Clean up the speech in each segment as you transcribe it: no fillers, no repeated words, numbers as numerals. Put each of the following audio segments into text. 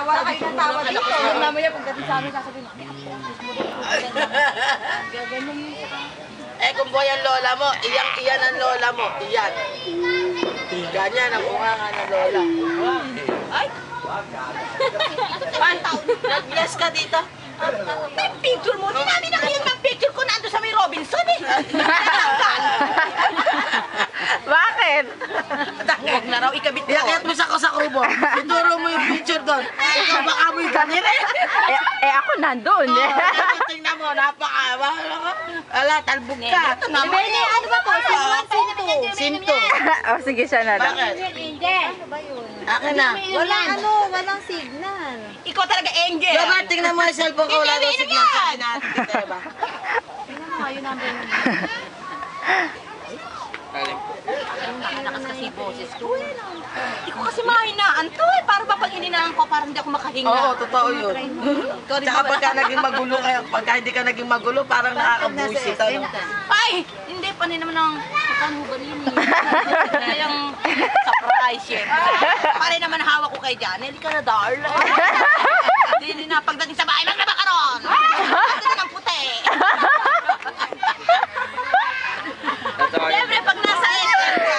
Tawa kayo ng tawa dito. Mamaya pagdating sa amin, sasabihin, gaganon yun sa Eh, kung boy ang lola mo, iyan ang lola mo. Iyan. Ganyan ang bunganga ng lola. Ay! Ay! Nag-bless ka dito? May picture mo. Di namin nakayan ng picture ko nando sa may Robinson eh. Bakit? Huwag na raw ikabit ko. Iakit mo sa krubo. Ituro mo yung picture doon. Ikaw baka mo yung ganyan eh. Ako nandun. Tingnan mo, ala, talbog ka. Bene, ano ba to? Sinto. Oh, sige, siya na lang. Bakit? Ano ba yun? Akin na. Walang signal. Ikaw talaga, Engel. Diba, tingnan mo yung cellphone ko. Wala daw Hindi, signal. yan. Sabi natin dito, diba? Tingnan mo nga, yun number yun. Nakalakas kasi boses ko. Hindi ko kasi mahinaan to eh. Para ba pag ininaan ko, parang hindi ako makahinga. Oo, totoo yun. Tsaka pagka naging magulo, pagka hindi ka naging magulo, parang nakakabuisit. Ay! Hindi pa rin naman ang paano ba rin eh. Kayang surprise yun. Pare naman hawak ko kay Janelle. Hindi ka na darling. Hindi na pagdating sa bahay, maglaba ka ron! Ito na ng puti. Siyempre, pag nasa SM ka,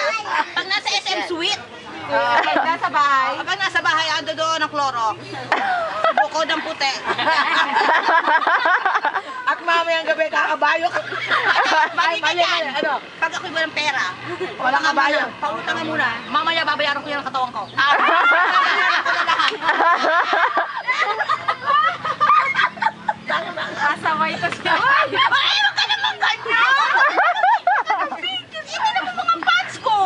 pag nasa SM suite, pag nasa bahay, ando doon ang kloro. Buko ng puti. At mamayang gabi, kakabayo ka. Mali ka dyan. Ano? Pag ako'y walang pera, Walang kabayo. pautangan muna. Mamaya babayaran ko yan ang katawan ko. Babayaran ko na lahat. Kasaway ko siya. Ay, huwag ka naman ganyan! Hindi naman mga fans ko!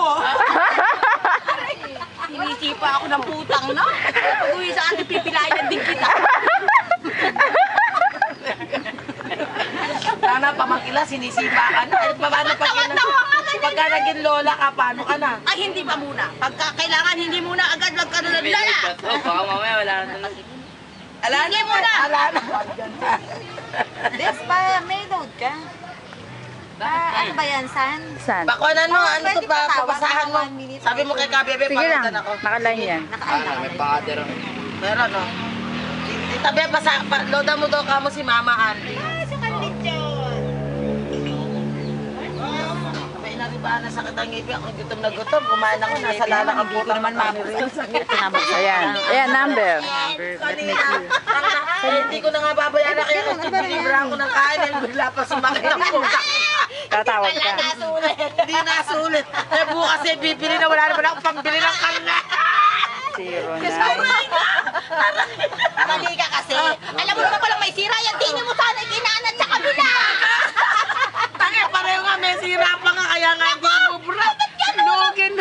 Sinisipa ako ng putang, no? Pag-uwi sa atin, pipilayan din kita. Sana pamangkila, sinisipa ka na. At paano pagka naging lola ka, paano ka na? Ay, hindi pa muna. Pagka kailangan, hindi muna agad magkaroon ng lala. Baka mamaya wala na lang. Hindi muna. Ala na. Des, may load ka? Ano ba yan, San? Saan? Pakuanan mo, ano to Pwede pa, patawag papasahan ng mo. 1 minute. Sabi mo kay Kabebe, Sige lang. pakuanan ako. Nakaline yan. May father ako. Meron, no? Tabi, loda mo daw ka mo si Mama Andy. Sa kanlit yun. May naribaan na sakit ang ngipin. Ako gutom na gutom. Kumain ako, nasa lalak ang puto naman maburi. Ayan. Ayan, number. Kanina. Hindi ko na nga babayaran kayo kasi binibra ako ng kain and bigla pa sumakit ang puta. Tatawag ka. Hindi nasulit. Eh bukas eh, bibili na wala naman akong pambili ng karne. Zero na. Mali ka kasi. Alam mo naman palang may sira yan. Tingin mo sana ikinanat sa kabila. Tangin, pareho nga may sira pa nga kaya nga hindi mo bra. Lugin.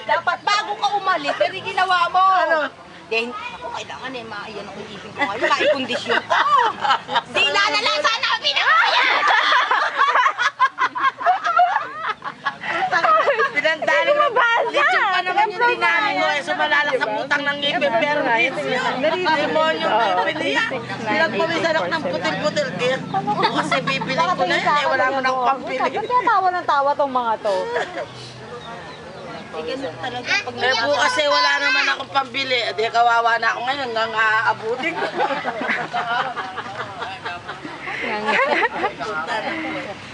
Dapat bago ka umalis, pero ginawa mo. Ano? Then, ako kailangan eh, maiyan ako isipin ko ngayon, maikondisyon ko. Sila na lang sana ang pinakayan! Pinandali ko. Lechon pa naman yung dinali mo eh. Sumalalak sa putang ng ngipin. Pero demonyo ang ngipin niya. Pinagpawisan ako ng putil-putil. Kasi bibili ko na yun eh. Wala mo nang pampili. Kaya tawa ng tawa tong mga to. Eh bukas eh wala naman akong pambili. Di kawawa na ako ngayon. Hanggang aabutin ko.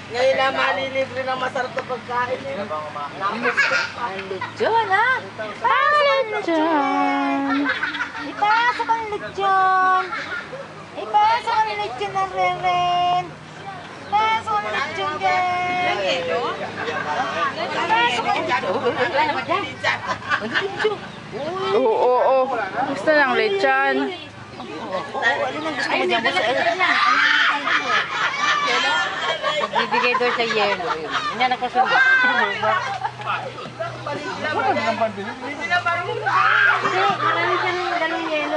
Ngayon na malilibre ng masarap na pagkain eh. Lechon, ha? Lechon. Ipasok ang lechon. Ipasok ang lechon ng Reren. Ipasok ang lechon, gang. Ipasok ang lechon. Oo. Gusto ng lechon. Bibigay doon sa yelo. Hindi na nagkasunod. Hindi, marami siyang dalawang yelo.